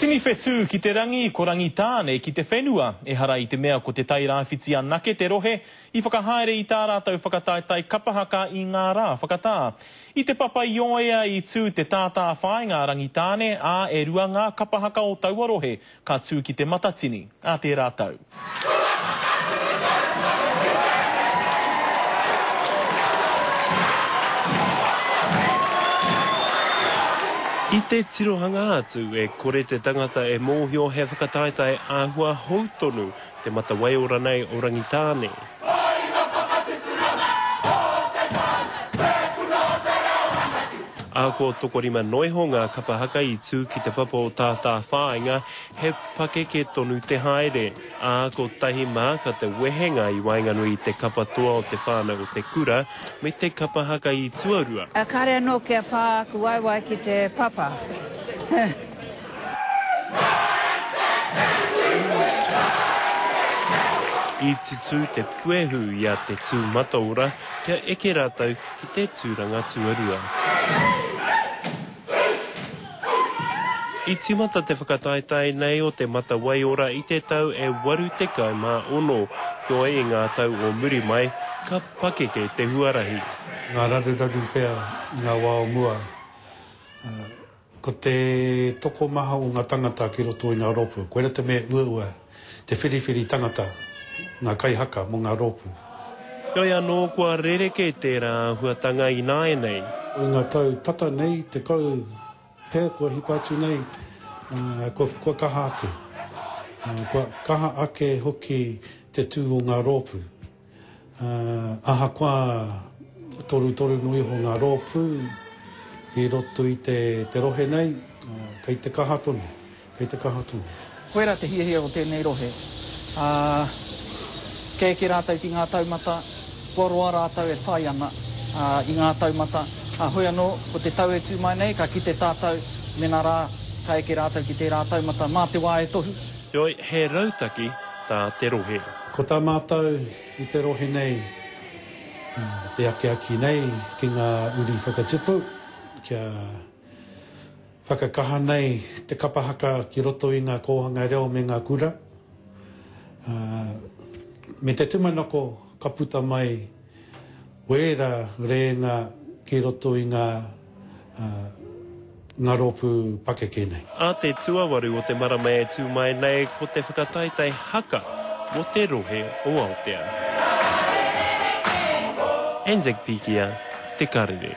Timi whetū ki te rangi, ko rangi tāne ki te whenua. E hara i te mea ko te tai rāwhiti anake te rohe, i whakahaere i tā rātau whakataetai kapahaka i ngā rā whakatā. I te papa i oea i tū te tātā whāinga rangi tāne, a e rua ngā kapahaka o taua rohe, ka tū ki te matatini. A te rātau. I te tirohanga atu e kore te tangata e mōhio he whakataetai āhua hautonu te matawai ora nei o Rangitāne. Ako tokorima noiho ngā kapahaka i tū ki te papa o tātā whāinga he pakeke tonu te haere. Ako tahi māka te wehenga i Wainganui i te kapatoa o te whānau o te kura me te kapahaka i tuarua. A kare anō kia pā aku waiwai ki te papa. I tutu te puehu i a te tū mataora kia eke rātau ki te tūranga tuarua. I timata te whakataetai nei o te matawai ora i te tau e 86 ko e ngā tau o muri mai ka pakeke te huarahi. Ngā raruraru pēr ngā wā o mua. Ko te toko maha o ngā tangata ki roto i ngā ropu. Koera te mea ua te whiriwhiri tangata, ngā kaihaka mo ngā ropu. Noi anō kua rereke tērā huatanga i nāe nei. O ngā tau tata nei, te kau pēr kua hipatu nei, kua kaha ake. Kua kaha ake hoki te tū o ngā ropu. Aha kua toru nui ho ngā ropu, i roto i te rohe nei, kei te kaha tonu. Koera te hiahia o tēnei rohe. Kei ki rātau ki ngā taumata, poroa rātau e whai ana i ngā taumata. Hoi anō, ko te tau e tū mai nei, ka ki te tātau, mena rā, ka eke rātau ki te rātau mata, mā te wā e tohu. Joi, he rautaki tā te rohe. Ko tā mātau i te rohe nei, te ake nei, ki ngā uri whakatupu, kia whakakaha nei te kapahaka ki roto i ngā kōhanga reo me ngā kura. Me te tumanako ka puta mai, wera reinga ki roto i ngā ropu pakeke nei. A te tuawaru o te marama e tū mai nei ko te whakataetai haka o te rohe o Aotea. Anzac Pikia, Te Karere.